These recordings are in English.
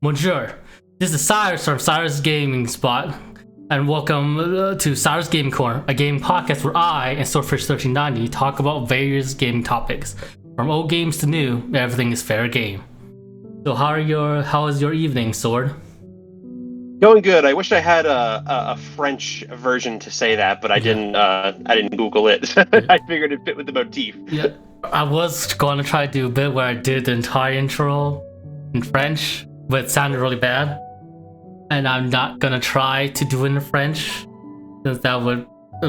Bonjour, this is Sirus from Sirus Gaming Spot, and welcome to Sirus Gaming Corner, a gaming podcast where I and Swordfish 1390 talk about various gaming topics. From old games to new, everything is fair game. So how is your evening, Sword? Going good. I wish I had a French version to say that, but I didn't. I didn't Google it. I figured it fit with the motif. Yeah, I was going to try to do a bit where I did the entire intro in French, but it sounded really bad. And I'm not going to try to do it in French, since that would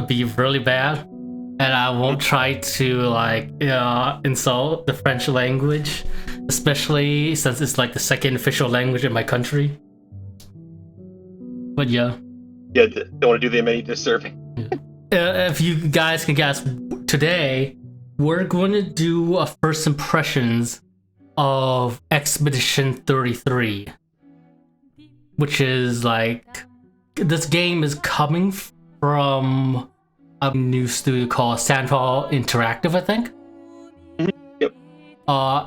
be really bad. And I won't try to insult the French language, especially since it's like the second official language in my country. But yeah, don't want to do them any disservice. If you guys can guess, today we're going to do a first impressions of Expedition 33, which is like, this game is coming from a new studio called Central Interactive, I think. Yep.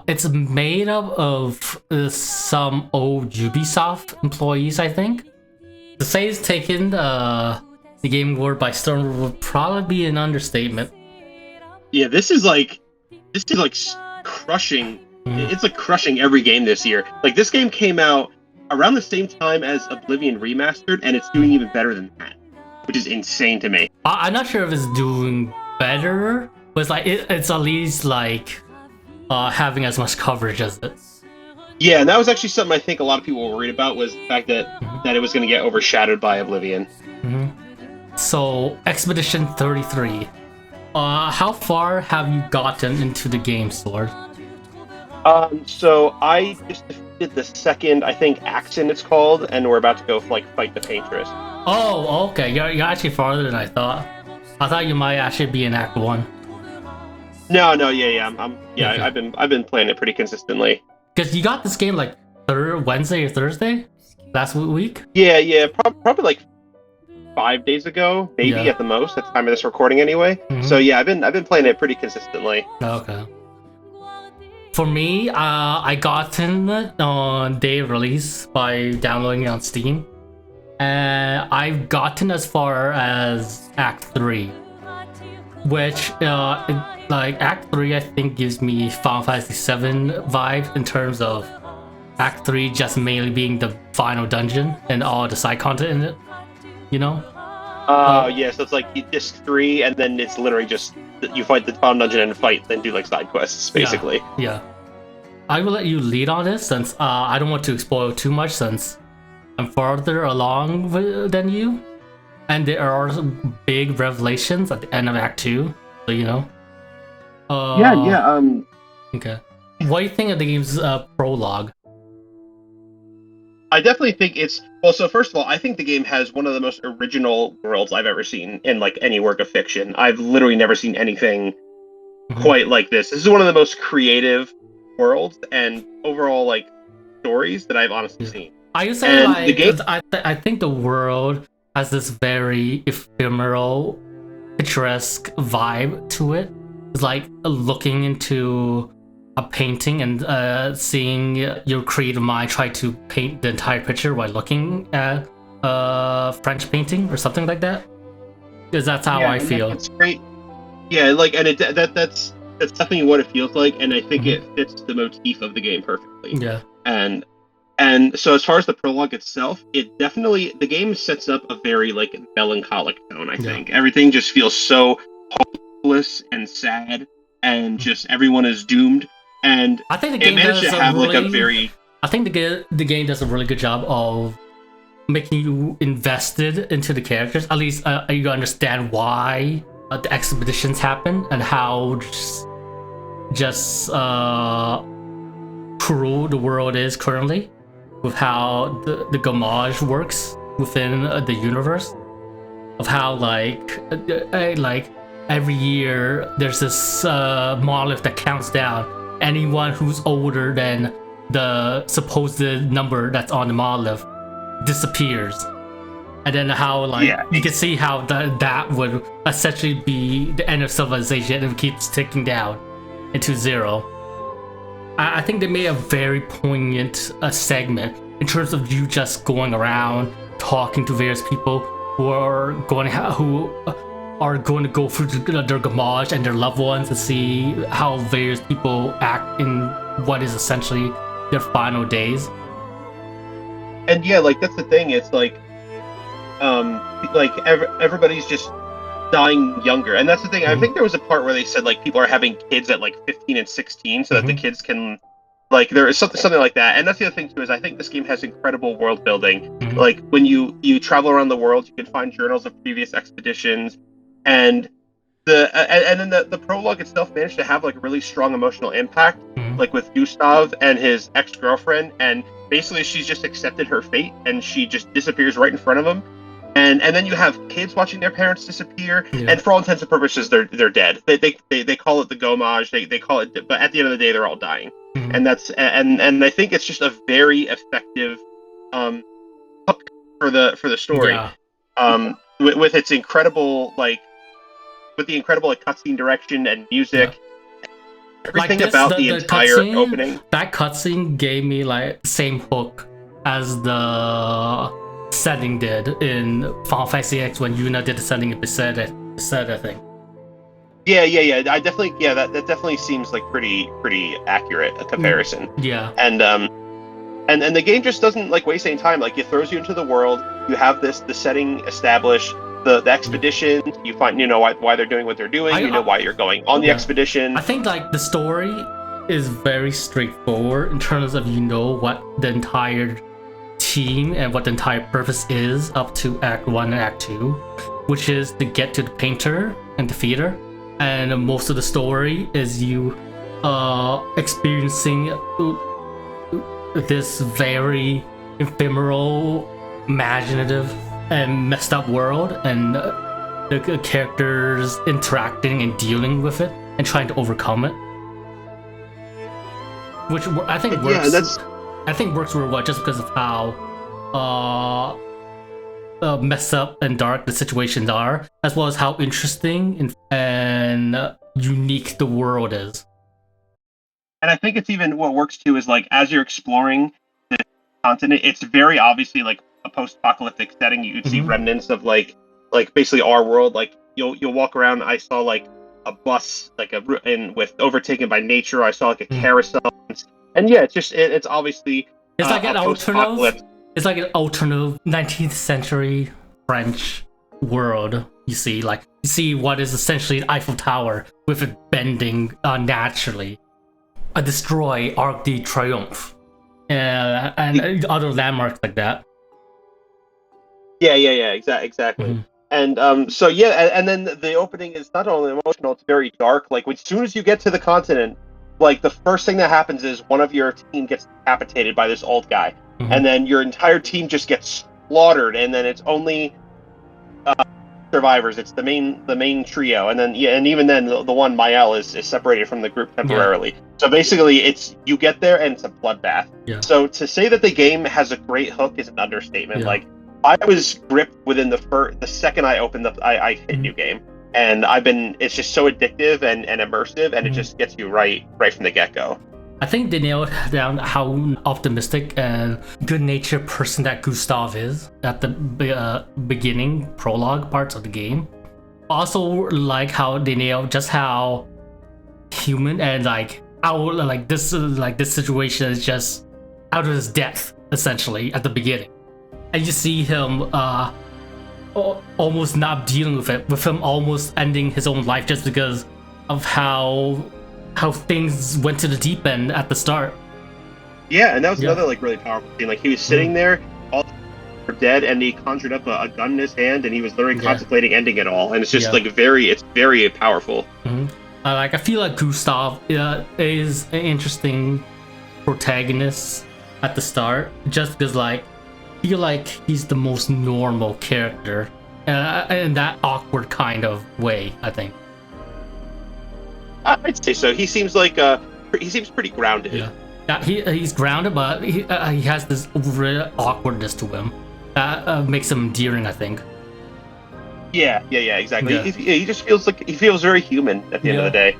It's made up of some old Ubisoft employees, I think. To say it's taken the game world by storm would probably be an understatement. Yeah, this is like crushing. It's like crushing every game this year. Like, this game came out around the same time as Oblivion Remastered, and it's doing even better than that, which is insane to me. I'm not sure if it's doing better, but it's like it's at least like having as much coverage as it. Yeah, and that was actually something I think a lot of people were worried about, was the fact that that it was going to get overshadowed by Oblivion. So, Expedition 33. How far have you gotten into the game, Sword? So I just defeated the second, I think, Axon it's called, and we're about to go fight the Paintress. Oh, okay. You're actually farther than I thought. I thought you might actually be in Act 1. No, yeah, Okay. I've been playing it pretty consistently. Because you got this game like Wednesday or Thursday last week? Yeah, probably like 5 days ago, maybe Yeah. at the most, at the time of this recording anyway. So yeah, I've been playing it pretty consistently. Okay. For me, I got it on day of release by downloading it on Steam. And I've gotten as far as Act 3. Which, Act 3 I think gives me Final Fantasy VII vibe in terms of Act 3 just mainly being the final dungeon and all the side content in it, you know? Yeah, so it's like disc 3, and then it's literally just, you fight the final dungeon and fight, then do like side quests, basically. Yeah. I will let you lead on this since I don't want to spoil too much since I'm farther along than you. And there are some big revelations at the end of Act 2, so you know. Okay. What do you think of the game's prologue? I definitely think it's, well, so first of all, I think the game has one of the most original worlds I've ever seen in like any work of fiction. I've literally never seen anything quite like this. This is one of the most creative worlds and overall like stories that I've honestly seen. I would say, And like, the game- I think the world has this very ephemeral, picturesque vibe to it. It's like looking into a painting and seeing your creative mind try to paint the entire picture while looking at a French painting or something like that. Because that's how I feel. It's great. Yeah, like, and that's definitely what it feels like, and I think it fits the motif of the game perfectly. Yeah. And so as far as the prologue itself, it definitely, the game sets up a very like melancholic tone, I think. Everything just feels so hopeless and sad, and just everyone is doomed. And I think the game managed does to have really, like a very... I think the game does a really good job of making you invested into the characters. At least you understand why the expeditions happen and how just cruel the world is currently, with how the gamage works within the universe, of how like every year there's this monolith that counts down anyone who's older than the supposed number that's on the monolith disappears. And then how you can see how that would essentially be the end of civilization, and it keeps ticking down into zero. I think they made a very poignant segment in terms of you just going around talking to various people who are going to go through their gamage and their loved ones to see how various people act in what is essentially their final days. And yeah, like that's the thing. It's like everybody's just dying younger, and that's the thing. I think there was a part where they said like people are having kids at like 15 and 16 so that the kids can, like, there is something like that. And that's the other thing too, is I think this game has incredible world building. Like when you travel around the world, you can find journals of previous expeditions, and then the prologue itself managed to have like really strong emotional impact, like with Gustav and his ex-girlfriend, and basically she's just accepted her fate and she just disappears right in front of him. And then you have kids watching their parents disappear, and for all intents and purposes, they're dead. They call it the Gomage. They call it, but at the end of the day, they're all dying. And that's and I think it's just a very effective hook for the story. With its incredible with the incredible cutscene direction and music. Everything like about the entire opening. That cutscene gave me like the same hook as the setting did in Final Fantasy X when Yuna did the setting in Beset, I think. Yeah. I definitely, that definitely seems like pretty accurate a comparison. Yeah. And the game just doesn't like waste any time. Like it throws you into the world. You have the setting established, the expedition. You find why they're doing what they're doing. Why you're going on the expedition. I think like the story is very straightforward in terms of what the entire team and what the entire purpose is up to Act 1 and Act 2, which is to get to the painter and defeat her. And most of the story is you experiencing this very ephemeral, imaginative, and messed up world, and the characters interacting and dealing with it and trying to overcome it, which I think works. I think works real well just because of how messed up and dark the situations are, as well as how interesting and unique the world is. And I think it's even what works too is like as you're exploring the continent, it's very obviously like a post-apocalyptic setting. You'd see remnants of like basically our world. Like you'll walk around. I saw like a bus with overtaken by nature. I saw like a carousel. And yeah, it's obviously it's like an alternative. It's like an alternative 19th century French world. You see what is essentially an Eiffel Tower with it bending naturally. A destroy Arc de Triomphe, and other landmarks like that. Yeah, exactly. And and then the opening is not only emotional; it's very dark. Like as soon as you get to the continent, like the first thing that happens is one of your team gets decapitated by this old guy, and then your entire team just gets slaughtered, and then it's only survivors. It's the main trio, and then and even then the one Mael is separated from the group temporarily. So basically, it's you get there and it's a bloodbath. So to say that the game has a great hook is an understatement. Like I was gripped within the second I opened I hit New Game. And it's just so addictive and immersive, and it just gets you right from the get-go. I think they nailed down how optimistic and good-natured person that Gustav is at the beginning prologue parts of the game. Also, like how they nailed just how human and how this situation is just out of his depth essentially at the beginning, and you see him almost not dealing with it, with him almost ending his own life just because of how things went to the deep end at the start. Yeah, and that was another really powerful scene. Like he was sitting there, all were dead, and he conjured up a gun in his hand, and he was literally contemplating ending it all. And it's just it's very powerful. I feel like Gustav is an interesting protagonist at the start, just because I feel like he's the most normal character in that awkward kind of way, I think. I'd say so. He seems he seems pretty grounded. Yeah, he's grounded, but he has this real awkwardness to him that makes him endearing, I think. Yeah, exactly. Yeah. He just feels very human at the end of the day.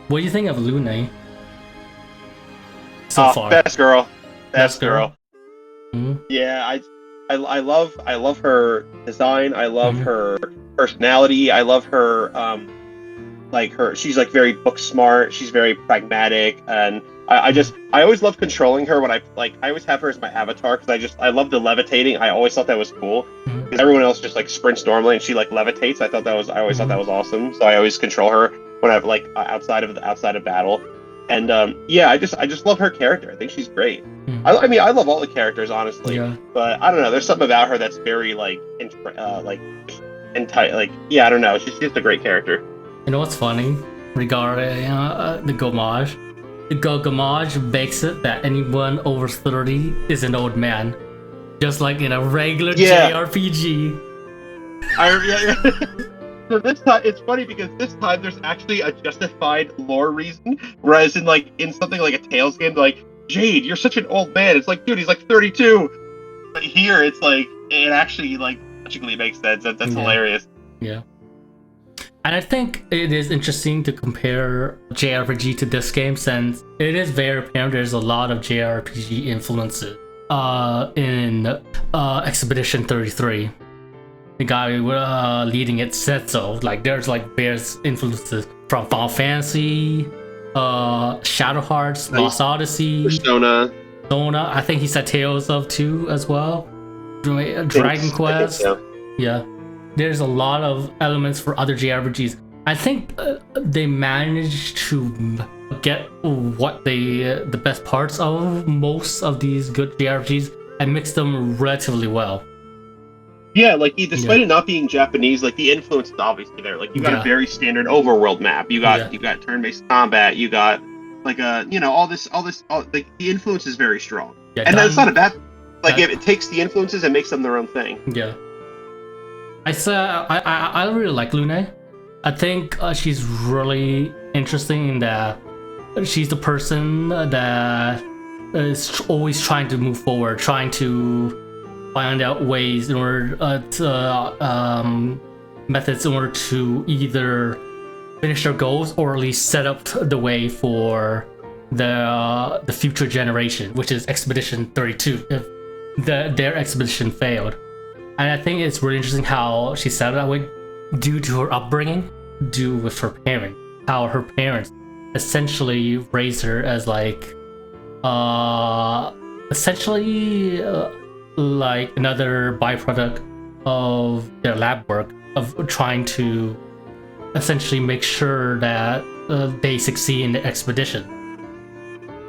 What do you think of Luna? so far. Best girl. Best girl. Yeah, I love her design. I love Mhm. her personality. I love her she's like very book smart. She's very pragmatic, and I always love controlling her when I always have her as my avatar because I love the levitating. I always thought that was cool because everyone else just like sprints normally and she like levitates. I always thought that was awesome. So I always control her when I like outside of battle. And I just love her character. I think she's great. I mean, I love all the characters, honestly. Yeah. But I don't know. There's something about her that's very I don't know. She's just a great character. You know what's funny regarding the Gomage? The Gomage makes it that anyone over 30 is an old man, just like in a regular JRPG. So this time, it's funny because this time there's actually a justified lore reason, whereas in something like a Tales game, like, Jade, you're such an old man. It's like, dude, he's like 32. But here, it's like, it actually like logically makes sense. That's hilarious. Yeah. And I think it is interesting to compare JRPG to this game since it is very apparent there's a lot of JRPG influences in Expedition 33. The guy leading it said so. Like there's like various influences from Final Fantasy, Shadow Hearts, Lost Odyssey, Persona. I think he said Tales of 2 as well. Dragon Quest. So. Yeah. There's a lot of elements for other JRPGs. I think they managed to get what the best parts of most of these good JRPGs and mix them relatively well. Yeah, like despite it not being Japanese, like the influence is obviously there. Like you got a very standard overworld map. You got turn-based combat. You got like all this like the influence is very strong. Yeah, and that's not a bad. Like if it takes the influences and makes them their own thing. Yeah. I really like Lune. I think she's really interesting in that she's the person that is always trying to move forward, trying to find out ways in order methods in order to either finish their goals or at least set up the way for the future generation, which is Expedition 32 if their expedition failed. And I think it's really interesting how she set it that way due to her upbringing, due with her parents, how her parents essentially raised her as like like another byproduct of their lab work of trying to essentially make sure that they succeed in the expedition.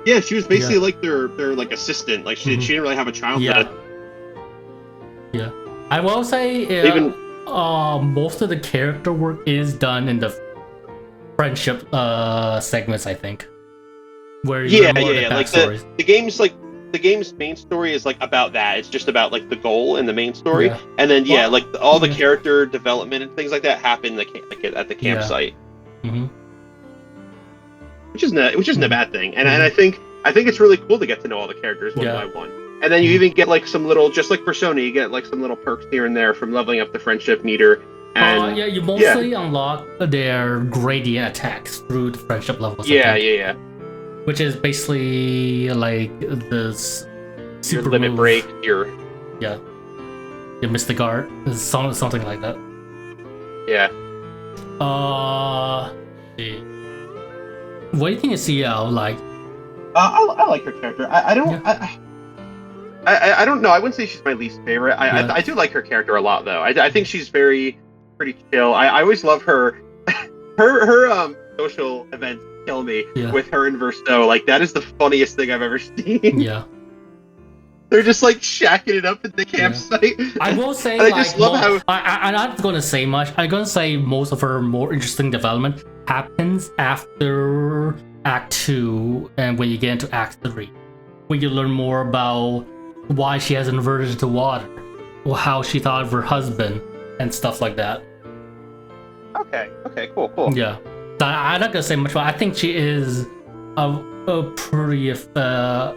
Yeah, she was basically like their like assistant. Like she didn't really have a childhood. Yeah. I will say most of the character work is done in the friendship segments, I think. Where you learn more of the backstories. Like the game's main story is like about that. It's just about like the goal and the main story, and then all the character development and things like that happen at the campsite, which isn't a bad thing. And I think it's really cool to get to know all the characters one by one. And then you even get like some little, just like Persona, you get like some little perks here and there from leveling up the friendship meter. And you mostly unlock their gradient attacks through the friendship levels. Yeah. Which is basically like this super your limit move. Break, your Mystic Art, something like that. Yeah. What do you think of CL like? I like her character. I don't know. I wouldn't say she's my least favorite. I do like her character a lot, though. I think she's pretty chill. I always love her. her social events kill me with her and Versto. Like that is the funniest thing I've ever seen. Yeah. They're just like shacking it up at the campsite. I will say, I just love how. I'm not gonna say much. I'm gonna say most of her more interesting development happens after Act 2 and when you get into Act 3, where you learn more about why she has inverted to water, or how she thought of her husband, and stuff like that. Okay, cool. Yeah. I'm not gonna say much, but I think she is a pretty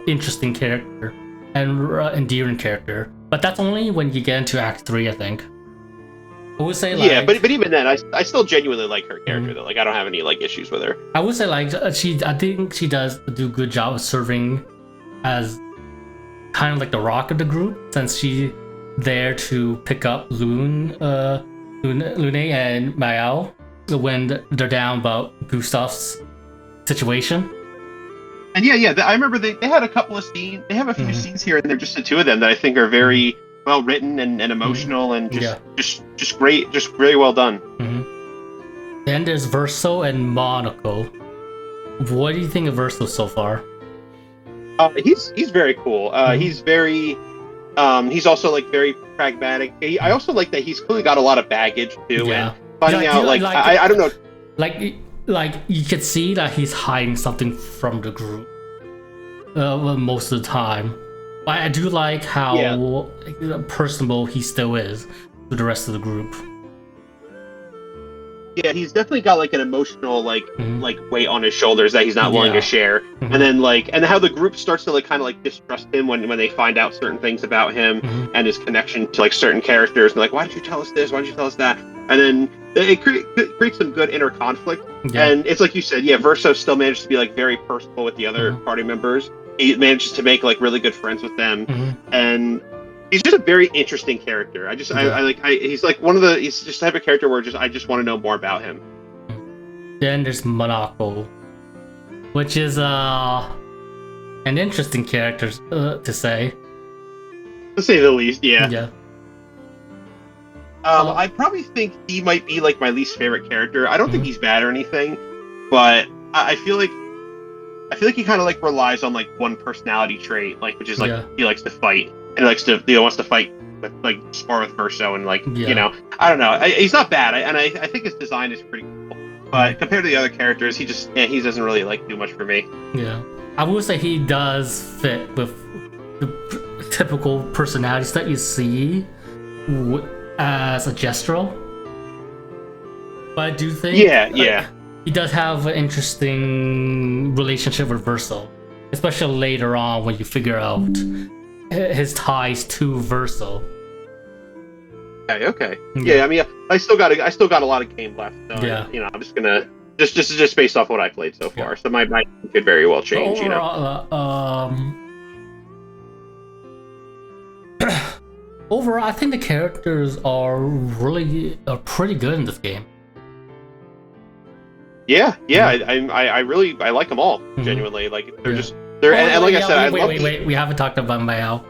interesting character and endearing character. But that's only when you get into Act 3, I think. I would say, like, but even then, I still genuinely like her character though. Like I don't have any like issues with her. I would say like I think she does do a good job of serving as kind of like the rock of the group, since she's there to pick up Lune and Mael when they're down about Gustav's situation. And I remember they had a couple of scenes. They have a few scenes here and there, just the two of them, that I think are very well written and emotional and just great, just very well done. Then there's Verso and Monaco. What do you think of Verso so far? He's very cool. He's very he's also like very pragmatic. I also like that he's clearly got a lot of baggage too, and finding out I don't know, like you could see that he's hiding something from the group most of the time. But I do like how personable he still is to the rest of the group. Yeah, he's definitely got like an emotional like weight on his shoulders that he's not willing to share. And then and how the group starts to like kind of like distrust him when they find out certain things about him and his connection to like certain characters. And like, why did you tell us this? Why did you tell us that? And then it creates some good inner conflict. And it's like you said, Verso still managed to be like very personal with the other party members. He manages to make like really good friends with them, and he's just a very interesting character. He's like he's just the type of character where I just want to know more about him. Then there's Monaco, which is an interesting character to say. To say the least, yeah. I probably think he might be like my least favorite character. I don't think he's bad or anything, but I feel like he kind of like relies on like one personality trait, like which is like he likes to fight. And he wants to fight with like spar with Verso and like you know, I don't know. He's not bad, I think his design is pretty cool. But compared to the other characters, he doesn't really like do much for me. Yeah, I will say he does fit with the typical personalities that you see as a Gestural. But I do think he does have an interesting relationship with Verso, especially later on when you figure out his ties to Verso. Okay. Yeah, I mean, I still got a lot of game left. So I'm just gonna just based off what I played so far. So my could very well change. Overall, overall, I think the characters are pretty good in this game. I like them all genuinely. Like they're and like I said, wait, we haven't talked about Mael.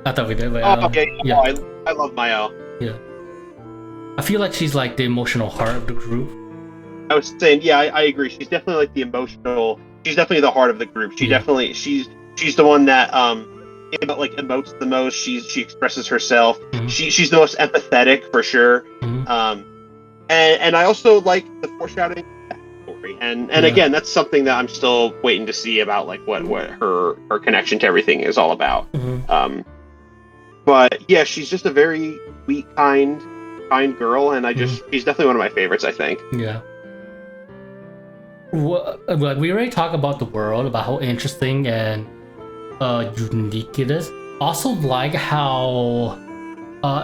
I thought we did. But, I love Mael. Yeah, I feel like she's like the emotional heart of the group. I was saying, I agree. She's definitely like the emotional. She's definitely the heart of the group. She's the one that like emotes the most. She expresses herself. She's the most empathetic for sure. And I also like the foreshadowing story. And again, that's something that I'm still waiting to see about, like what her connection to everything is all about. But yeah, she's just a very sweet, kind girl, and she's definitely one of my favorites, I think. Yeah. Well, we already talked about the world, about how interesting and unique it is. Also, like how,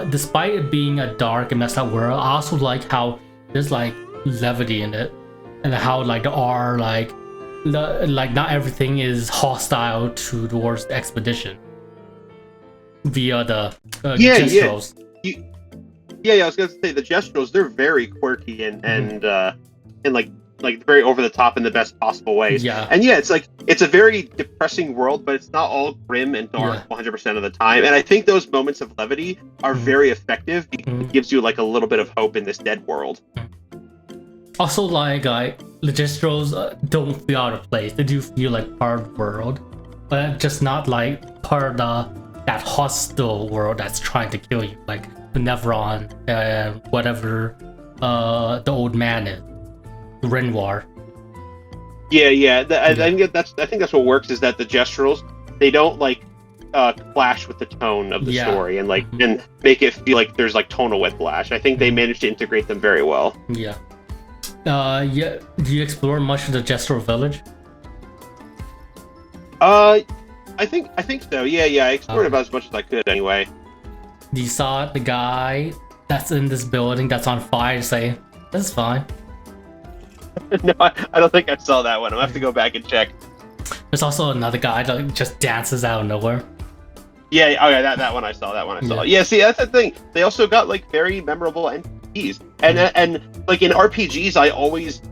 despite it being a dark and messed up world, I also like how there's like levity in it, and how like there are like not everything is hostile towards the expedition via the Gestrals. I was gonna say the Gestrals, they're very quirky and like very over the top in the best possible ways. And it's a very depressing world, but it's not all grim and dark 100% of the time. And I think those moments of levity are very effective because it gives you like a little bit of hope in this dead world. Also, like the Gestrals don't feel out of place. They do feel like part of the world, but just not like part of that hostile world that's trying to kill you, like Nevron and whatever the old man is. Renoir. I think that's what works, is that the Gestrals, they don't like clash with the tone of the story and like and make it feel like there's like tonal whiplash. I think they managed to integrate them very well. Do you explore much of the Gestral village? I think so. I explored about as much as I could anyway. You saw the guy that's in this building that's on fire say, "This is fine." No, I don't think I saw that one. I'll have to go back and check. There's also another guy that just dances out of nowhere. Yeah, oh yeah, that one I saw. That one I saw. Yeah, see, that's the thing. They also got like very memorable NPCs, and like in RPGs,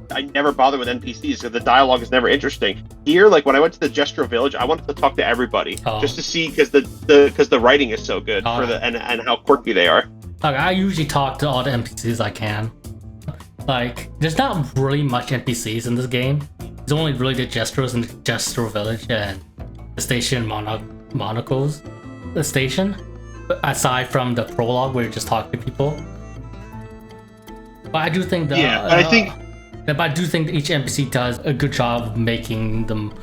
I never bother with NPCs because the dialogue is never interesting. Here, like when I went to the Gestural Village, I wanted to talk to everybody just to see because the writing is so good for the and how quirky they are. Like, I usually talk to all the NPCs I can. Like, there's not really much NPCs in this game. There's only really the Gestures in the Gestural Village and the station Monocle's the station, aside from the prologue where you just talk to people. But I do think that but I do think that each NPC does a good job of making them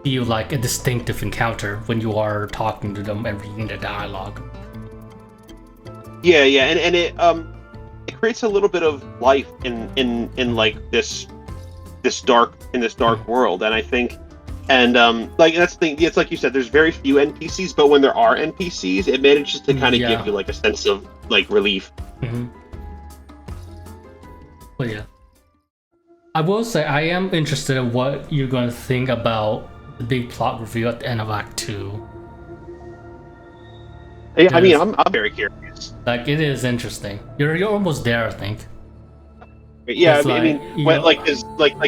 feel like a distinctive encounter when you are talking to them and reading their dialogue. Yeah, and it creates a little bit of life in like this dark world, and I think. And like that's the thing. It's like you said. There's very few NPCs, but when there are NPCs, it manages to kind of give you like a sense of like relief. But yeah, I will say I am interested in what you're going to think about the big plot reveal at the end of Act 2. Yeah, I mean, I'm very curious. Like, it is interesting. You're almost there, I think. Yeah, I mean, like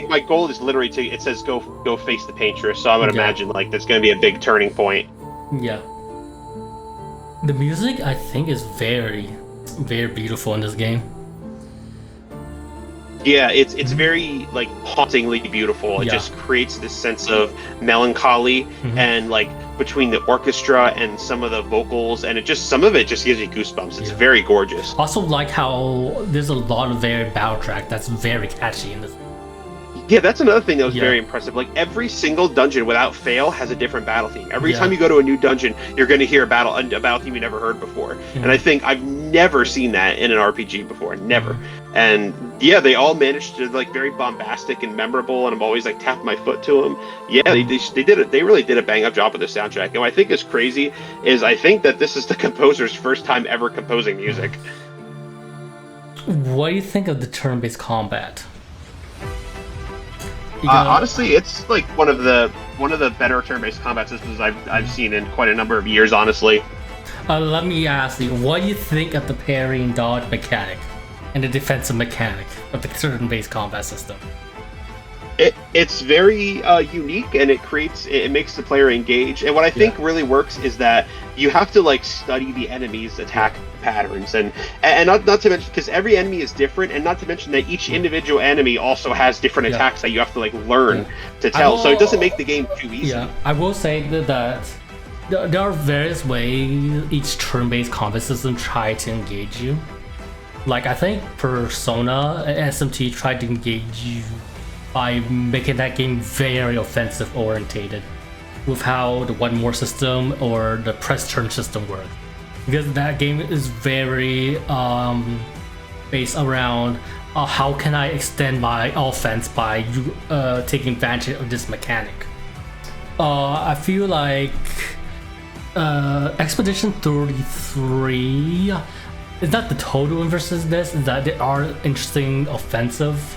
my goal is literally it says go face the paintress, so I'm gonna imagine like that's gonna be a big turning point. Yeah. The music I think is very, very beautiful in this game. Yeah, it's very like hauntingly beautiful. It just creates this sense of melancholy and like between the orchestra and some of the vocals, and some of it just gives you goosebumps. It's very gorgeous. Also like how there's a lot of very battle track that's very catchy in this. Yeah, that's another thing that was very impressive. Like every single dungeon without fail has a different battle theme. Every time you go to a new dungeon, you're going to hear a battle theme you never heard before. And I think I've never seen that in an RPG before, never. And yeah, they all managed to like very bombastic and memorable, and I'm always like tapping my foot to them. Yeah, they did it. They really did a bang up job with the soundtrack. And what I think is crazy is I think that this is the composer's first time ever composing music. What do you think of the turn-based combat? Honestly, it's like one of the better turn-based combat systems I've seen in quite a number of years. Honestly, let me ask you, what do you think of the parry and dodge mechanic and the defensive mechanic of the turn-based combat system? It's very unique, and it makes the player engage. And what I think really works is that you have to like study the enemy's attack patterns, and not to mention because every enemy is different, and not to mention that each individual enemy also has different attacks that you have to like learn to tell. So it doesn't make the game too easy. Yeah, I will say that there are various ways each turn-based combat system try to engage you. Like I think Persona and SMT tried to engage you by making that game very offensive orientated with how the one more system or the press turn system works, because that game is very based around how can I extend my offense by taking advantage of this mechanic. I feel like Expedition 33 is not the total inverse of this, is that there are interesting offensive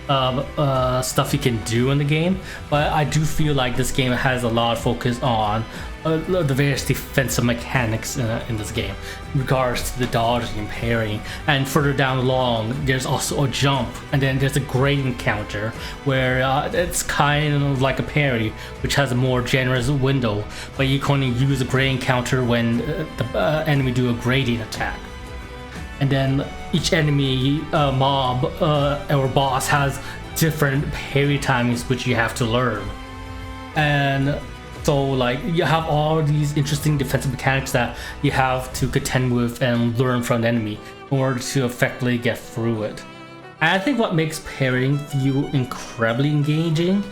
stuff you can do in the game, but I do feel like this game has a lot of focus on the various defensive mechanics in this game in regards to the dodging and parrying. And further down along, there's also a jump, and then there's a gradient counter where it's kind of like a parry, which has a more generous window, but you can only use a gradient counter when the enemy do a gradient attack. And then each enemy mob or boss has different parry timings which you have to learn. And so like you have all these interesting defensive mechanics that you have to contend with and learn from the enemy in order to effectively get through it. And I think what makes parrying feel incredibly engaging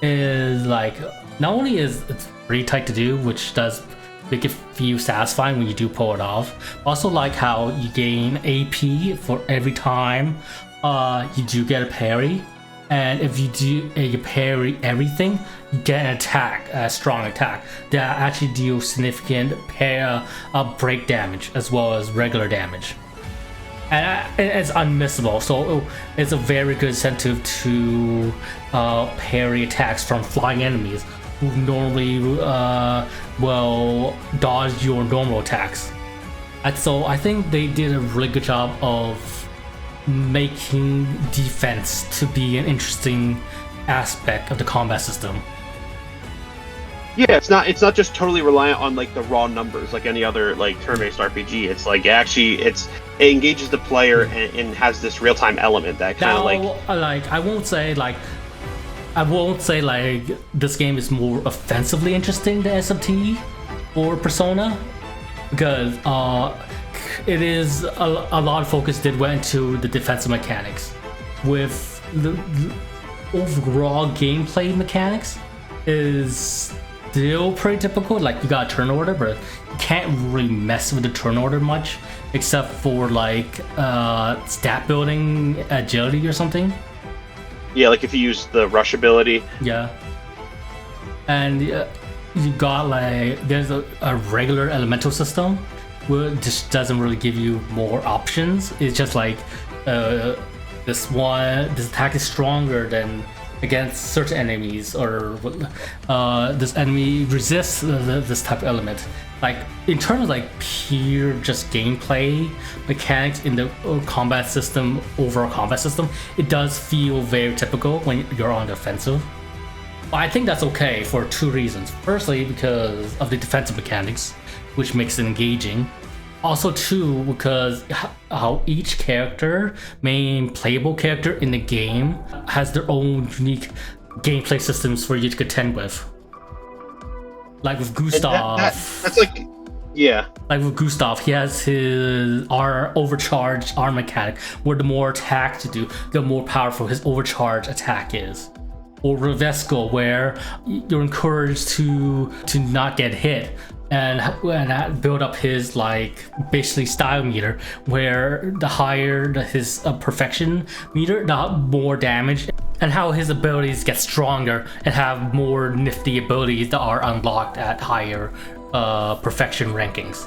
is like not only is it's pretty tight to do, which does make it feel satisfying when you do pull it off. Also like how you gain AP for every time you do get a parry, and if you do you parry everything, you get an attack, a strong attack that actually deals significant break damage as well as regular damage. And it's unmissable, so it's a very good incentive to parry attacks from flying enemies, who normally will dodge your normal attacks. And so I think they did a really good job of making defense to be an interesting aspect of the combat system. Yeah, it's not just totally reliant on like the raw numbers like any other like turn-based RPG. It's like it engages the player and has this real-time element that kind of like I won't say like this game is more offensively interesting than SMT or Persona, because it is a lot of focus went into the defensive mechanics. With the overall gameplay mechanics is still pretty typical. Like, you got a turn order, but you can't really mess with the turn order much, except for like stat building, agility or something. Yeah, like if you use the rush ability. Yeah. And you got like, there's a regular elemental system which just doesn't really give you more options. It's just like this attack is stronger than against certain enemies, or this enemy resists this type of element. Like, in terms of like pure just gameplay mechanics in the combat system, overall combat system, it does feel very typical when you're on the offensive. But I think that's okay for two reasons. Firstly, because of the defensive mechanics, which makes it engaging. Also, too, because how each character, main playable character in the game, has their own unique gameplay systems for you to contend with. Like with Gustav, that's like, yeah. Like with Gustav, he has his overcharged arm mechanic, where the more attack you do, the more powerful his overcharged attack is. Or Ravesco, where you're encouraged to not get hit, and build up his like basically style meter, where the higher his perfection meter, the more damage, and how his abilities get stronger and have more nifty abilities that are unlocked at higher perfection rankings.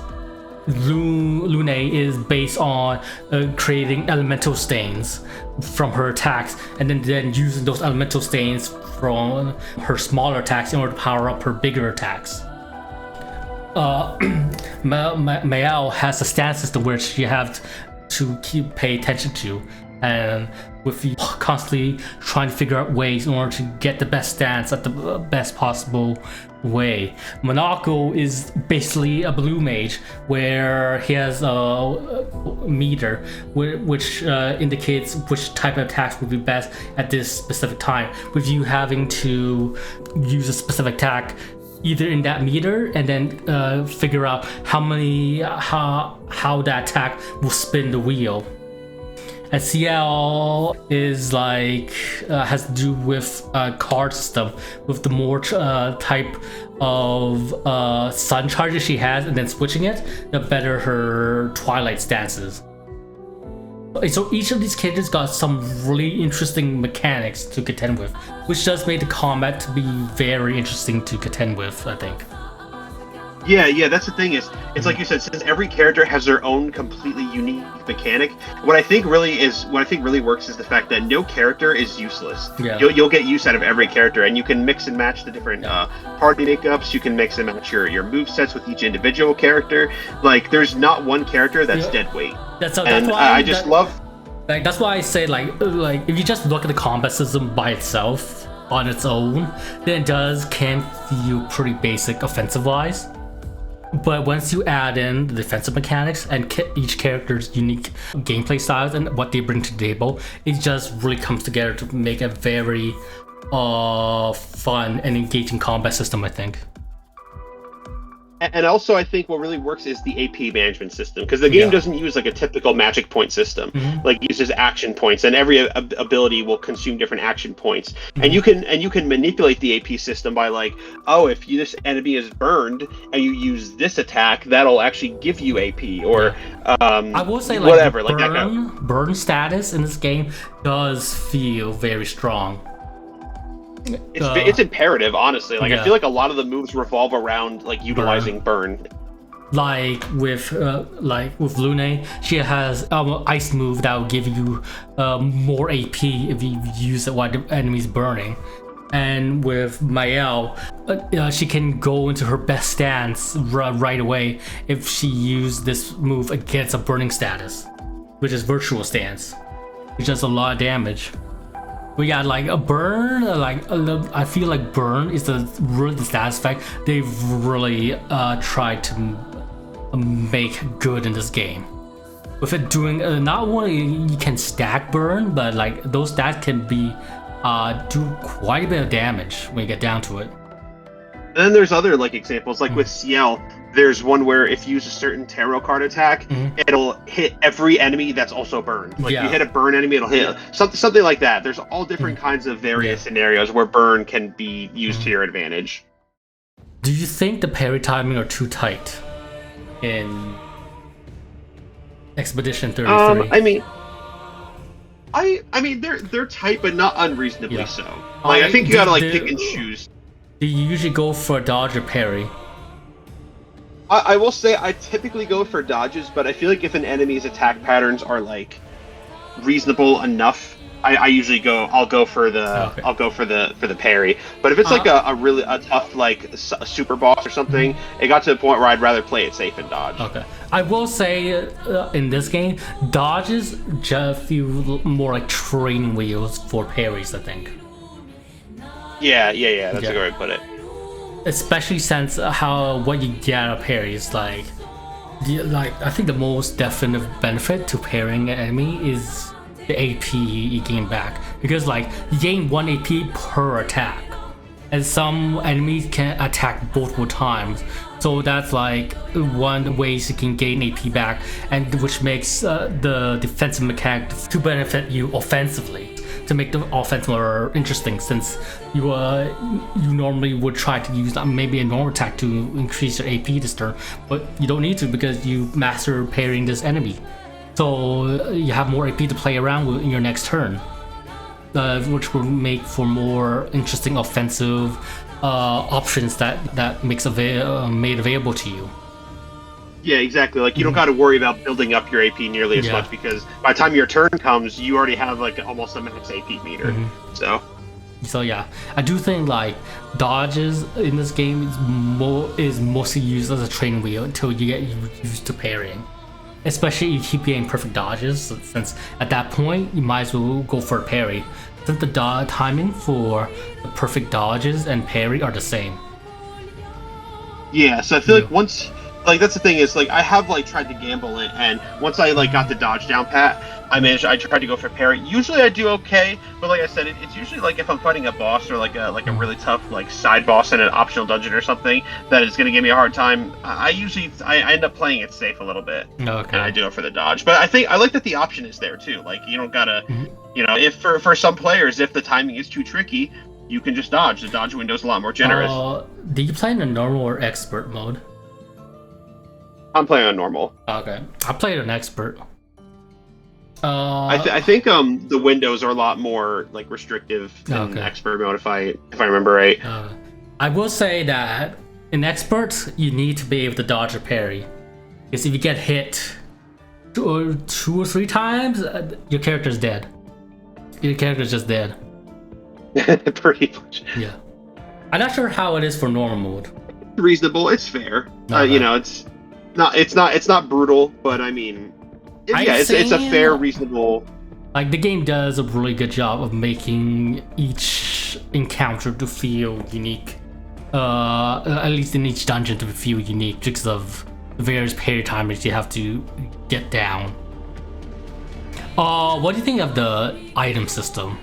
Lune is based on creating elemental stains from her attacks, and then using those elemental stains from her smaller attacks in order to power up her bigger attacks. Mayao has a stance system which you have to pay attention to, and with you constantly trying to figure out ways in order to get the best stance at the best possible way. Monako is basically a blue mage, where he has a meter which indicates which type of attacks would be best at this specific time, with you having to use a specific attack either in that meter, and then figure out how that attack will spin the wheel. And CL is like has to do with card system, with the more type of sun charges she has, and then switching it, the better her twilight stances. So each of these characters got some really interesting mechanics to contend with, which does make the combat to be very interesting to contend with, I think. Yeah, that's the thing, is it's like you said, since every character has their own completely unique mechanic, what I think really works is the fact that no character is useless. Yeah. You'll get use out of every character, and you can mix and match the different party makeups. You can mix and match your movesets with each individual character. Like, there's not one character that's dead weight. That's why that's why I say like if you just look at the combat system by itself on its own, then it can feel pretty basic offensive wise. But once you add in the defensive mechanics and each character's unique gameplay styles and what they bring to the table, it just really comes together to make a very fun and engaging combat system, I think. And also, I think what really works is the AP management system, because the game doesn't use like a typical magic point system. Like, it uses action points, and every ability will consume different action points. And you can manipulate the AP system by like, oh, if this enemy is burned and you use this attack, that'll actually give you AP, or I will say like whatever, burn status in this game does feel very strong. It's imperative, honestly. Like, I feel like a lot of the moves revolve around like utilizing burn. Like with Lune, she has ice move that will give you more AP if you use it while the enemy's burning. And with Mael, she can go into her best stance right away if she used this move against a burning status, which is virtual stance, which does a lot of damage. We got like a burn, I feel like burn is the status effect they've really tried to make good in this game. With it doing not only you can stack burn, but like those stats can be do quite a bit of damage when you get down to it. And then there's other like examples, like with Ciel, there's one where if you use a certain tarot card attack, it'll hit every enemy that's also burned. Like you hit a burn enemy, it'll hit something like that. There's all different kinds of various scenarios where burn can be used to your advantage. Do you think the parry timing are too tight in Expedition 33? I mean they're tight, but not unreasonably so. Like I think you gotta like pick and choose. Do you usually go for dodge or parry? I will say I typically go for dodges, but I feel like if an enemy's attack patterns are like reasonable enough, I'll go for the parry. But if it's like a really tough like a super boss or something, it got to the point where I'd rather play it safe and dodge. Okay, I will say in this game, dodges just feel more like training wheels for parries, I think. Yeah. That's a good way to put it. Especially since what you get out of parries, like I think the most definitive benefit to parrying an enemy is the AP you gain back, because like you gain 1 AP per attack, and some enemies can attack multiple times, so that's like one ways you can gain AP back, and which makes the defensive mechanic to benefit you offensively, to make the offense more interesting, since you normally would try to use maybe a normal attack to increase your AP this turn, but you don't need to because you master parrying this enemy. So you have more AP to play around with in your next turn, which will make for more interesting offensive options that makes made available to you. Yeah, exactly. Like you don't got to worry about building up your AP nearly as much, because by the time your turn comes, you already have like almost a max AP meter. So yeah, I do think like dodges in this game is mostly used as a training wheel until you get used to parrying. Especially if you keep getting perfect dodges, since at that point you might as well go for a parry, since the timing for the perfect dodges and parry are the same. Yeah, so I feel like once, like that's the thing is like I have like tried to gamble it, and once I like got the dodge down pat, I tried to go for parry. Usually I do okay, but like I said, it's usually like if I'm fighting a boss or like a really tough like side boss in an optional dungeon or something that is going to give me a hard time. I end up playing it safe a little bit, and I do it for the dodge. But I like that the option is there too. Like you don't gotta, if for some players, if the timing is too tricky, you can just dodge. The dodge window is a lot more generous. Do you play in the normal or expert mode? I'm playing on normal. Okay, I played on expert. I think the windows are a lot more like restrictive in expert mode if I remember right. I will say that in expert you need to be able to dodge or parry, because if you get hit two or three times, your character's dead. Your character's just dead. Pretty much. Yeah, I'm not sure how it is for normal mode. Reasonable. It's fair. It's not brutal, but I mean. It's a fair, reasonable. Like the game does a really good job of making each encounter to feel unique. At least in each dungeon to feel unique because of the various parry timers you have to get down. What do you think of the item system?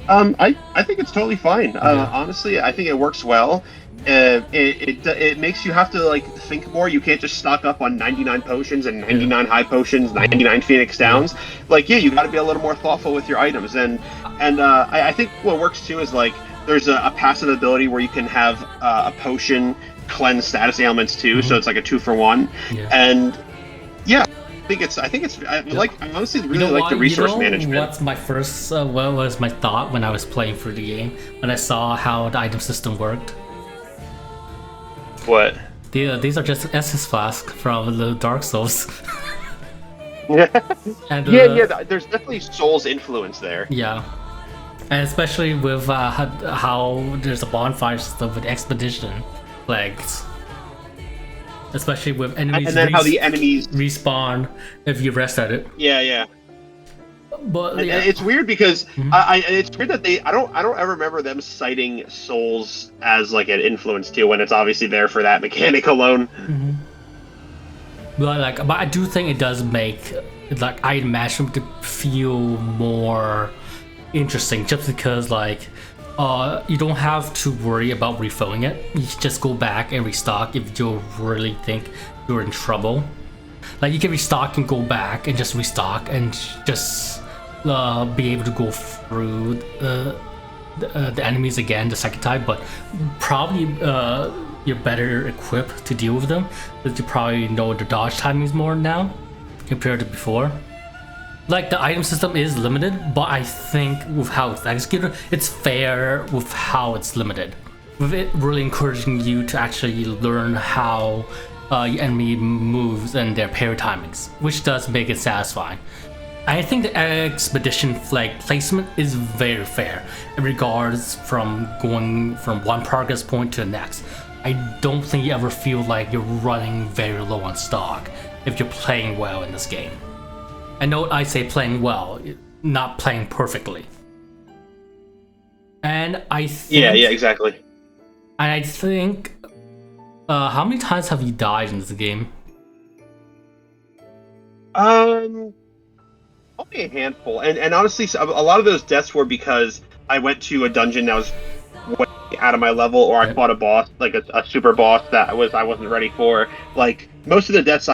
I think it's totally fine. Honestly, I think it works well. It makes you have to like think more. You can't just stock up on 99 potions and 99 high potions, 99 Phoenix Downs. Like you got to be a little more thoughtful with your items. And I think what works too is like there's a passive ability where you can have a potion cleanse status ailments too. So it's like a 2-for-1. And I honestly really like the resource management. What's my first? What was my thought when I was playing through the game when I saw how the item system worked? What? These are just Estus flasks from the Dark Souls. And, there's definitely Souls influence there. Yeah, And especially with how there's a bonfire system with expedition flags. Especially with enemies, and then how the enemies respawn if you rest at it. Yeah. But yeah. It's weird because it's weird that I don't ever remember them citing souls as like an influence too, when it's obviously there for that mechanic alone. But I do think it does make like item matching to feel more interesting, just because you don't have to worry about refilling it. You just go back and restock if you really think you're in trouble. Like you can restock and go back and just restock and just be able to go through the enemies again the second time, but probably you're better equipped to deal with them because you probably know the dodge timings more now compared to before. Like the item system is limited, but I think with how it's executed, it's fair with how it's limited. With it really encouraging you to actually learn how your enemy moves and their parry timings, which does make it satisfying. I think the expedition flag placement is very fair in regards from going from one progress point to the next. I don't think you ever feel like you're running very low on stock if you're playing well in this game. I know I say playing well, not playing perfectly. And I think... Yeah, exactly. And I think... how many times have you died in this game? Only a handful. And honestly, a lot of those deaths were because I went to a dungeon that was way out of my level, or I fought a boss, like a super boss that I wasn't ready for. Like, most of the deaths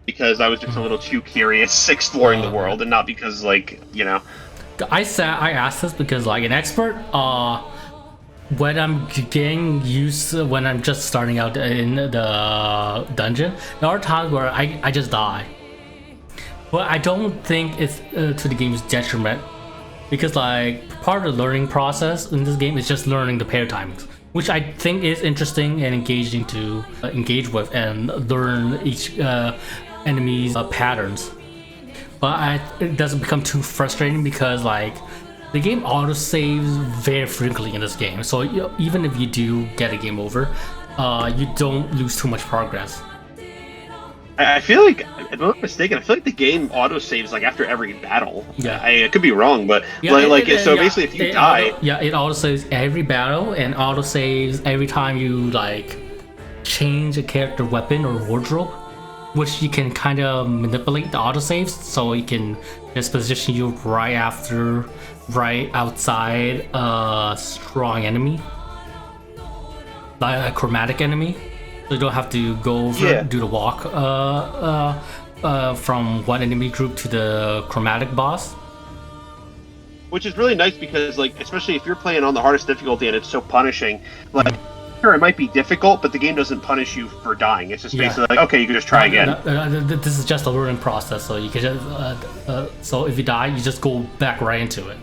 because I was just a little too curious exploring the world, and not because, like, you know. I asked this because, like, an expert, when I'm getting used to, when I'm just starting out in the dungeon, there are times where I just die. But I don't think it's to the game's detriment, because like part of the learning process in this game is just learning the pair timings, which I think is interesting and engaging to engage with and learn each enemy's patterns. But it doesn't become too frustrating because like the game auto saves very frequently in this game, so even if you do get a game over, you don't lose too much progress. I feel like, if I'm not mistaken, I feel like the game auto saves like after every battle. Yeah, I could be wrong, but basically if you die, it auto saves every battle and auto saves every time you like change a character weapon or wardrobe, which you can kind of manipulate the autosaves so you can just position you right outside a strong enemy, like a chromatic enemy, so you don't have to go do the walk from one enemy group to the chromatic boss. Which is really nice because, like, especially if you're playing on the hardest difficulty and it's so punishing, like. Sure, it might be difficult, but the game doesn't punish you for dying. It's just basically like, okay, you can just try again. This is just a learning process, so you can just so if you die, you just go back right into it.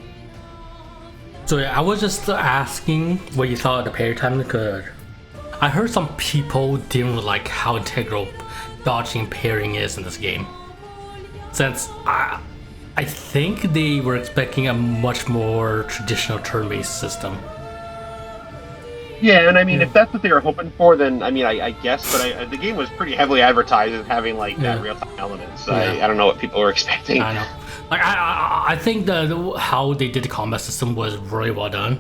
So yeah, I was just asking what you thought of the parry timing, because I heard some people didn't like how integral dodging and parrying is in this game. Since I think they were expecting a much more traditional turn-based system. Yeah, and I mean, if that's what they were hoping for, then I mean, I guess. But the game was pretty heavily advertised as having like that real-time element. So I don't know what people were expecting. I know. Like I think how they did the combat system was really well done.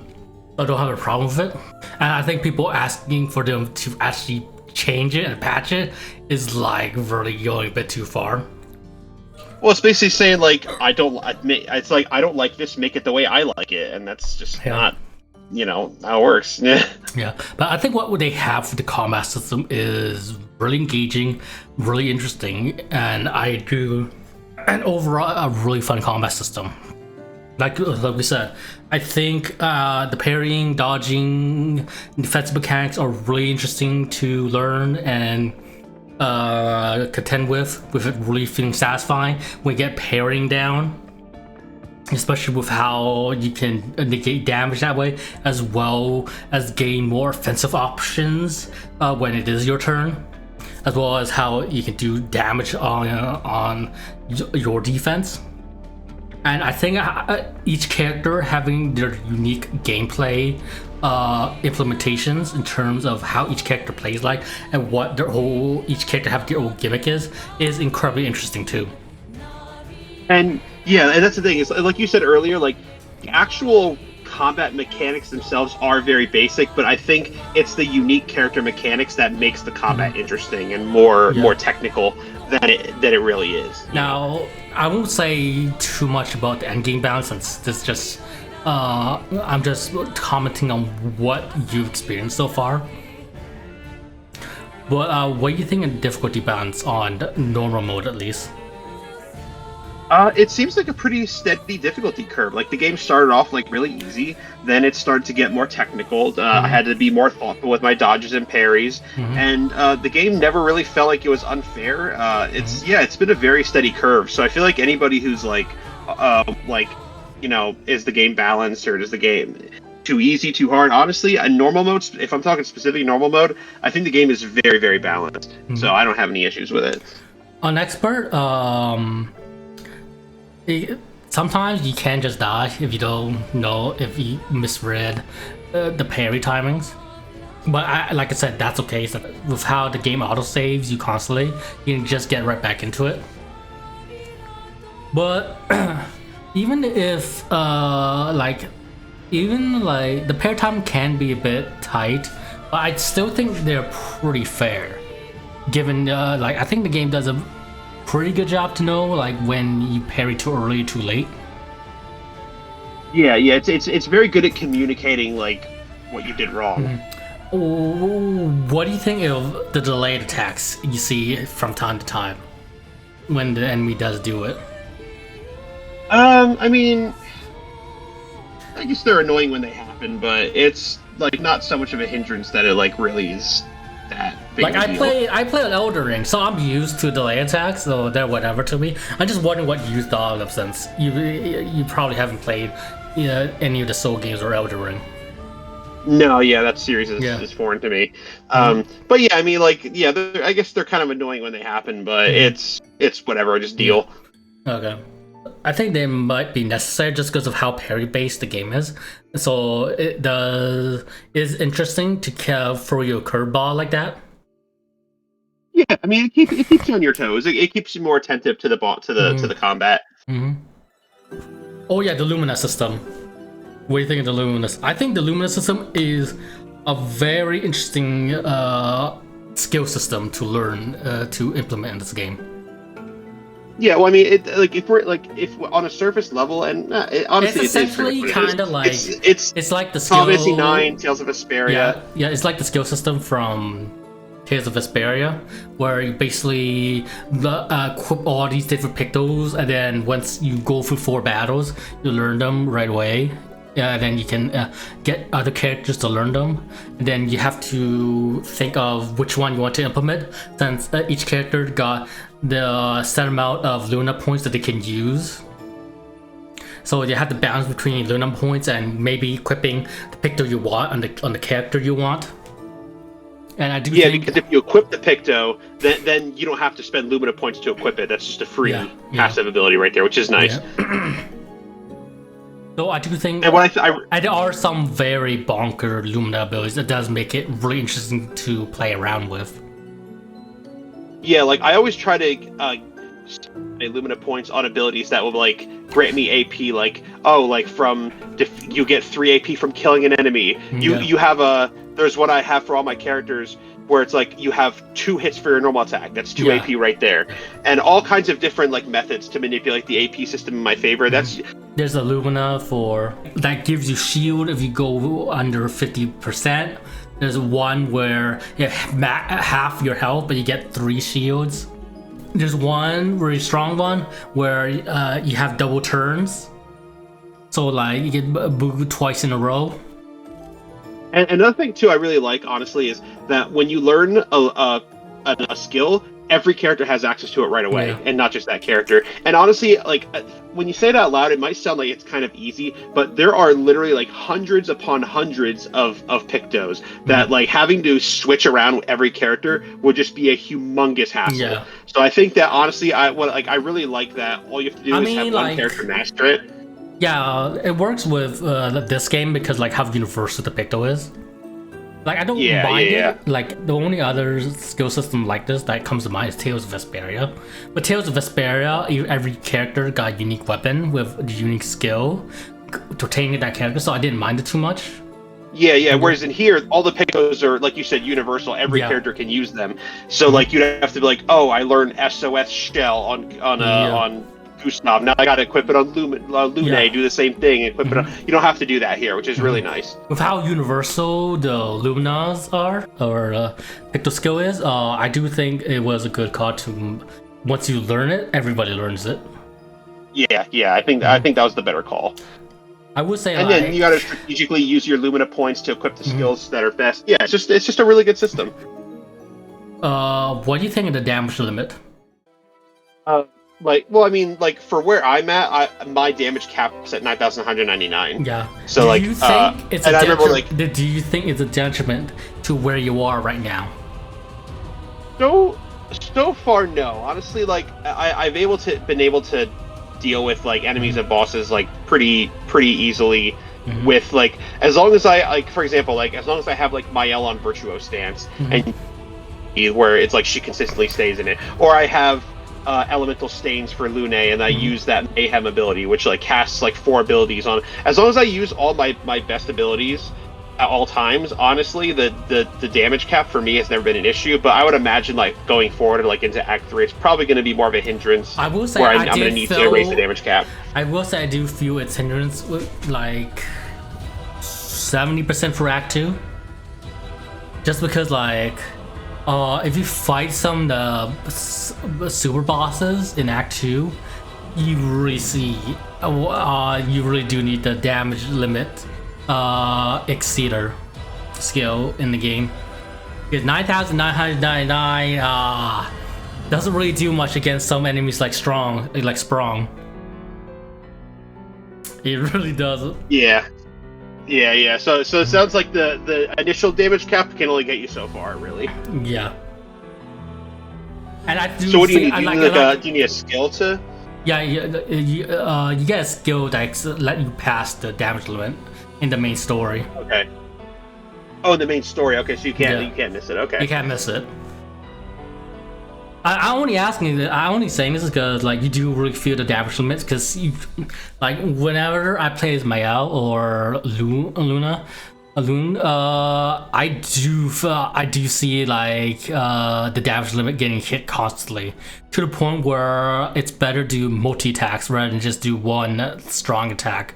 I don't have a problem with it, and I think people asking for them to actually change it and patch it is like really going a bit too far. Well, it's basically saying like it's like I don't like this, make it the way I like it, and that's just not. You know how it works. Yeah, but I think what they have for the combat system is really engaging, really interesting, and overall a really fun combat system. Like we said, I think the parrying, dodging, defensive mechanics are really interesting to learn and contend with it really feeling satisfying when you get parrying down. Especially with how you can negate damage that way, as well as gain more offensive options when it is your turn, as well as how you can do damage on your defense. And I think each character having their unique gameplay implementations in terms of how each character plays like, and what each character have their own gimmick is incredibly interesting too. And yeah, and that's the thing, is like you said earlier, like the actual combat mechanics themselves are very basic, but I think it's the unique character mechanics that makes the combat interesting and more technical than it really is. Now, I won't say too much about the endgame balance, since this just I'm just commenting on what you've experienced so far. But what do you think of the difficulty balance on the normal mode, at least? It seems like a pretty steady difficulty curve. Like the game started off like really easy, then it started to get more technical. I had to be more thoughtful with my dodges and parries, and the game never really felt like it was unfair. It's been a very steady curve. So I feel like anybody who's like, is the game balanced, or is the game too easy, too hard? Honestly, in normal mode, if I'm talking specifically normal mode, I think the game is very, very balanced. So I don't have any issues with it. On expert, sometimes you can just die if you don't know, if you misread the parry timings. But like I said, that's okay. So with how the game auto saves you constantly, you can just get right back into it. But even if the parry time can be a bit tight, but I still think they're pretty fair. Given I think the game does a pretty good job to know like when you parry too early or too late. Yeah, it's very good at communicating like what you did wrong. What do you think of the delayed attacks you see from time to time when the enemy does do it? I mean, I guess they're annoying when they happen, but it's like not so much of a hindrance that it like really is that big. Like I play on Elden Ring, so I'm used to delay attacks, so they're whatever to me. I'm just wondering what you thought of them, since you probably haven't played any of the Soul games or Elden Ring. No, yeah, that series is foreign to me. But yeah, I mean, I guess they're kind of annoying when they happen, but it's whatever, just deal. Okay. I think they might be necessary just because of how parry-based the game is. So it's interesting to throw you a curveball like that. Yeah, I mean, it keeps you on your toes. It keeps you more attentive to the to the combat. Oh yeah, the Lumina System. What do you think of the Lumina? I think the Lumina System is a very interesting skill system to learn to implement in this game. Yeah, well, I mean, if on a surface level, and honestly, it's essentially kind of like it's like the skill. Final Fantasy 9, Tales of Vesperia. Yeah, it's like the skill system from Tales of Vesperia, where you basically equip all these different pictos, and then once you go through 4 battles, you learn them right away. And then you can get other characters to learn them. And then you have to think of which one you want to implement, since each character got the set amount of Luna points that they can use. So you have to balance between Luna points and maybe equipping the picto you want on the character you want. And I do think, because if you equip the picto, then you don't have to spend Lumina points to equip it. That's just a free passive ability right there, which is nice. Yeah. So I do think there are some very bonker Lumina abilities that does make it really interesting to play around with. Yeah, like I always try to Lumina points on abilities that will like grant me AP, you get 3 AP from killing an enemy. You have there's what I have for all my characters, where it's like you have 2 hits for your normal attack. That's 2 AP right there, and all kinds of different like methods to manipulate the AP system in my favor. There's a Lumina that gives you shield if you go under 50%. There's one where you have half your health, but you get 3 shields. There's one really strong one where you have double turns, so like you get booed twice in a row. And another thing too I really like, honestly, is that when you learn a skill, every character has access to it right away, Yeah. and not just that character. And honestly, like when you say it out loud, it might sound like it's kind of easy, but there are literally like hundreds upon hundreds of pictos that like having to switch around every character would just be a humongous hassle. Yeah. So I think that honestly, I really like that. All you have to do is have one like, character master it. Yeah, it works with this game because like how universal the picto is. Like I don't mind it. Like the only other skill system like this that comes to mind is Tales of Vesperia. But Tales of Vesperia, every character got a unique weapon with a unique skill pertaining to that character, so I didn't mind it too much. Yeah. Whereas in here, all the pictos are, like you said, universal. Every character can use them. So like you'd have to be like, oh, I learned SOS Shell on Gustav. Now I got to equip it on Lune. Do the same thing. Equip it on. You don't have to do that here, which is really nice. With how universal the Luminas are, or Picto skill is, I do think it was a good card to. Once you learn it, everybody learns it. Yeah. I think that was the better call. I would say, and then you got to strategically use your Lumina points to equip the skills that are best. Yeah, it's just a really good system. What do you think of the damage limit? For where I'm at, my damage cap's at 9,199. Yeah. So do you think it's and I remember like, do you think it's a detriment to where you are right now? So far, no. Honestly, like I've been able to deal with like enemies and bosses like pretty easily. With like, as long as I like, for example, like as long as I have like Mael on Virtuo stance and where it's like she consistently stays in it, or I have elemental stains for Lune, and I use that mayhem ability, which like casts like 4 abilities on. As long as I use all my best abilities at all times, honestly, the damage cap for me has never been an issue. But I would imagine like going forward, like into Act 3, it's probably going to be more of a hindrance. I will say where I'm going to need to raise the damage cap. I will say I do feel its hindrance with like 70% for Act 2, just because like. If you fight some of the super bosses in Act 2, you really see, you really do need the damage limit exceeder skill in the game. Because 9,999 doesn't really do much against some enemies like Sprung. It really doesn't. Yeah. So it sounds like the initial damage cap can only get you so far, really. Yeah. And I do. So what do you need? Do you need a skill to? Yeah, you get a skill that let you pass the damage limit in the main story. Okay. Oh, in the main story. Okay, so you can't miss it. Okay. You can't miss it. I only saying this because like you do really feel the damage limits, because you like whenever I play as Mael or Lune, I do see like the damage limit getting hit constantly, to the point where it's better to do multi attacks rather than just do one strong attack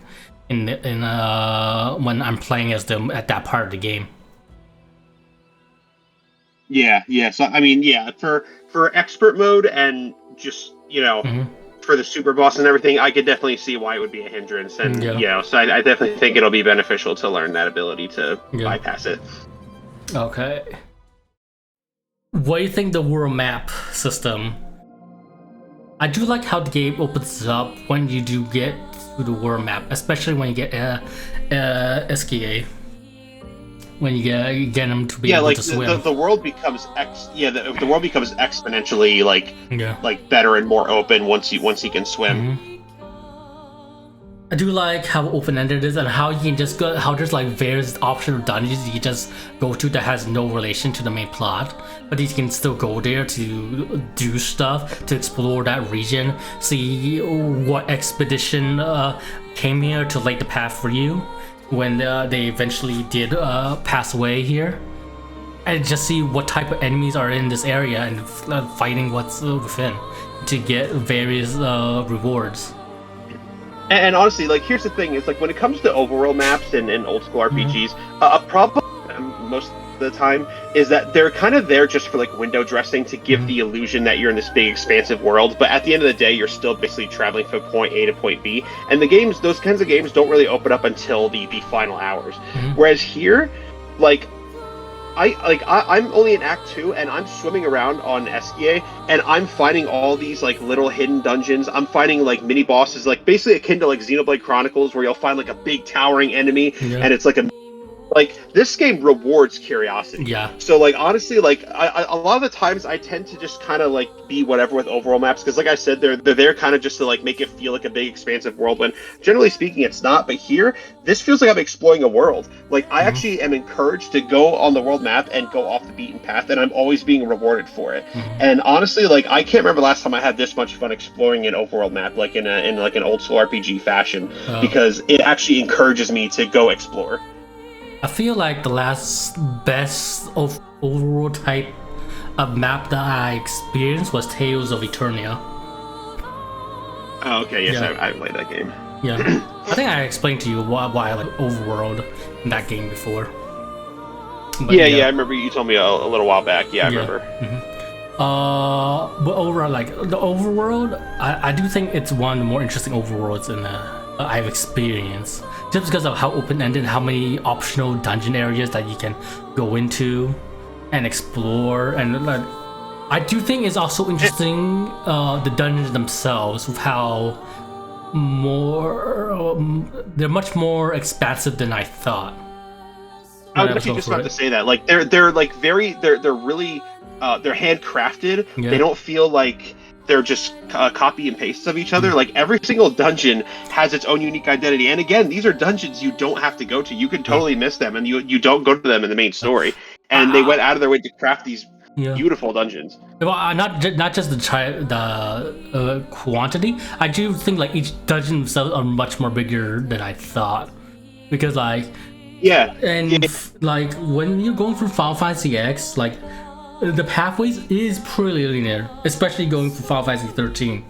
in when I'm playing as them at that part of the game. Yeah. So I mean, for expert mode and just for the super boss and everything, I could definitely see why it would be a hindrance, and so I definitely think it'll be beneficial to learn that ability to bypass it. Okay. What do you think the world map system? I do like how the game opens up when you do get to the world map, especially when you get SKA. When you get them to be able to swim. The world becomes the world becomes exponentially like better and more open once he can swim. I do like how open-ended it is, and how you can just go, how there's like various optional dungeons you can just go to that has no relation to the main plot, but you can still go there to do stuff, to explore that region, see what expedition came here to lay the path for you when they eventually did pass away here, and just see what type of enemies are in this area and fighting what's within to get various rewards. And honestly, like, here's the thing: is like when it comes to overworld maps and old school RPGs, a problem most of the time is that they're kind of there just for like window dressing to give the illusion that you're in this big expansive world, but at the end of the day you're still basically traveling from point A to point B, and those kinds of games don't really open up until the final hours. Whereas here, like, I'm only in Act 2, and I'm swimming around on Eskia, and I'm finding all these like little hidden dungeons. I'm finding like mini bosses, like basically akin to like Xenoblade Chronicles, where you'll find like a big towering enemy, Yeah. and it's like this game rewards curiosity. Yeah. So like honestly, like a lot of the times I tend to just kind of like be whatever with overworld maps, because like I said, they're there kind of just to like make it feel like a big expansive world, when generally speaking it's not. But here, this feels like I'm exploring a world. Like I actually am encouraged to go on the world map and go off the beaten path, and I'm always being rewarded for it. And honestly, like I can't remember last time I had this much fun exploring an overworld map, like in like an old school RPG fashion, because it actually encourages me to go explore. I feel like the last best overall type of map that I experienced was Tales of Eternia. Oh, okay, yes, Yeah. I played that game. Yeah, I think I explained to you why I like overworld in that game before. But Yeah, I remember you told me a little while back. Yeah, I remember. But overall, like the overworld, I do think it's one of the more interesting overworlds in I've experienced, just because of how open-ended, how many optional dungeon areas that you can go into and explore, and like, I do think it's also interesting the dungeons themselves, with how they're much more expansive than I thought. I was actually just about to say that. Like they're like they're really they're handcrafted. Yeah. They don't feel like they're just copy and pastes of each other. Like every single dungeon has its own unique identity. And again, these are dungeons you don't have to go to. You can totally miss them, and you don't go to them in the main story. And they went out of their way to craft these beautiful dungeons. Well, not just the quantity. I do think like each dungeon themselves are much more bigger than I thought, because like like when you're going through Final Fantasy X, like the pathways is pretty linear, especially going through Final Fantasy 13.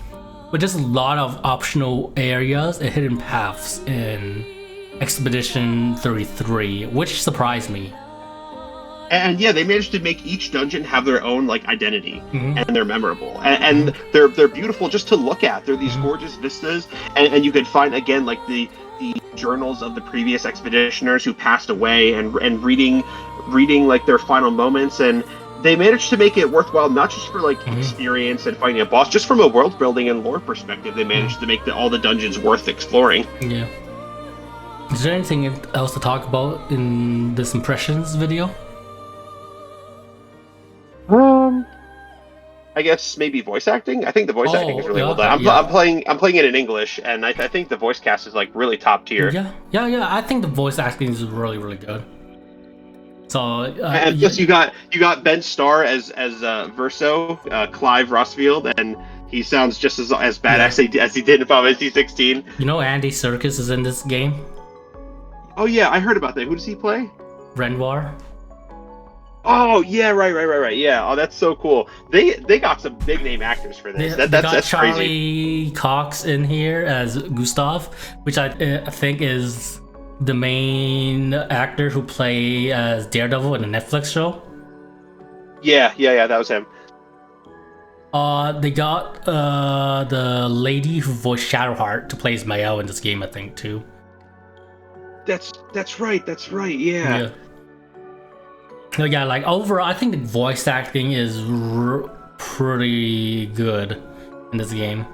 But there's a lot of optional areas and hidden paths in Expedition 33, which surprised me. And yeah, they managed to make each dungeon have their own like identity, and they're memorable, and they're beautiful just to look at. They're these gorgeous vistas, and you could find again like the journals of the previous expeditioners who passed away, and reading like their final moments. And they managed to make it worthwhile, not just for like experience and finding a boss, just from a world building and lore perspective. They managed to make all the dungeons worth exploring. Yeah. Is there anything else to talk about in this impressions video? I guess maybe voice acting. I think the voice acting is really well done. I'm playing it in English, and I think the voice cast is like really top tier. Yeah. I think the voice acting is really, really good. So and plus you got Ben Starr as Verso, Clive Rossfield, and he sounds just as badass as he did in Final Fantasy 16. You know Andy Serkis is in this game? Oh yeah, I heard about that. Who does he play? Renoir. Oh yeah, right. Yeah, oh that's so cool. They got some big name actors for this. That's Charlie crazy. Cox in here as Gustav, which I think is the main actor who played as Daredevil in the Netflix show. Yeah, that was him. They got the lady who voiced Shadowheart to play as Mael in this game, I think too. That's right. Yeah. So yeah, like overall, I think the voice acting is pretty good in this game.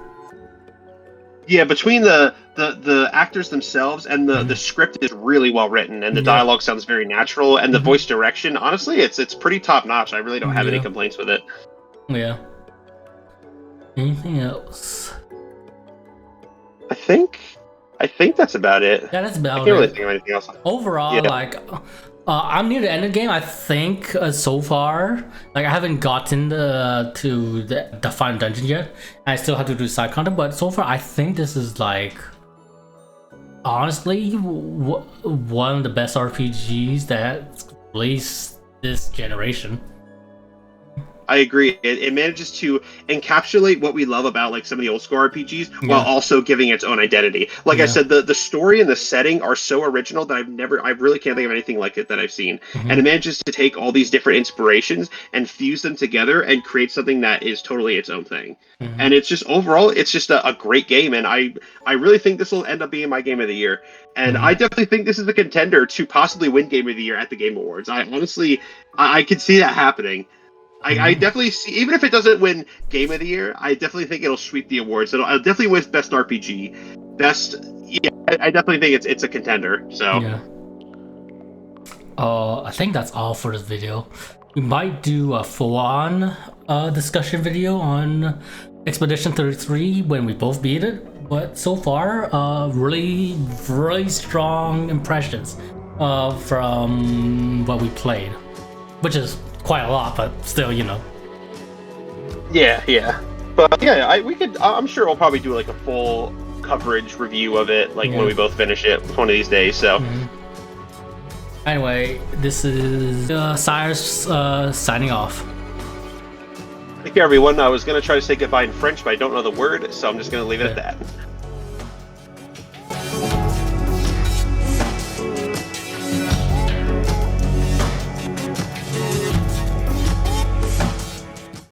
Yeah, between the actors themselves and the script is really well written, and the dialogue sounds very natural, and the voice direction, honestly, it's pretty top notch. I really don't have any complaints with it. Yeah. Anything else? I think that's about it. Yeah, that's about it. I can't really think of anything else. Overall, like, I'm near the end of the game. I think so far, like, I haven't gotten to the final dungeon yet. I still have to do side content, but so far, I think this is like, honestly, one of the best RPGs that's released this generation. I agree. It manages to encapsulate what we love about like some of the old school RPGs while also giving its own identity. Like I said, the story and the setting are so original that I really can't think of anything like it that I've seen. And it manages to take all these different inspirations and fuse them together and create something that is totally its own thing. And it's just overall, it's just a great game. And I really think this will end up being my game of the year. And I definitely think this is the contender to possibly win Game of the Year at the Game Awards. I honestly, I could see that happening. I definitely see, even if it doesn't win Game of the Year, I definitely think it'll sweep the awards. I'll definitely win Best RPG, Best. Yeah, I definitely think it's a contender. So yeah. I think that's all for this video. We might do a full-on discussion video on Expedition 33 when we both beat it. But so far, really strong impressions from what we played, which is quite a lot, but still, you know. Yeah. But yeah, we could. I'm sure we'll probably do like a full coverage review of it, like when we both finish it one of these days. So. Anyway, this is Sirus signing off. Take care, everyone. I was gonna try to say goodbye in French, but I don't know the word, so I'm just gonna leave it at that.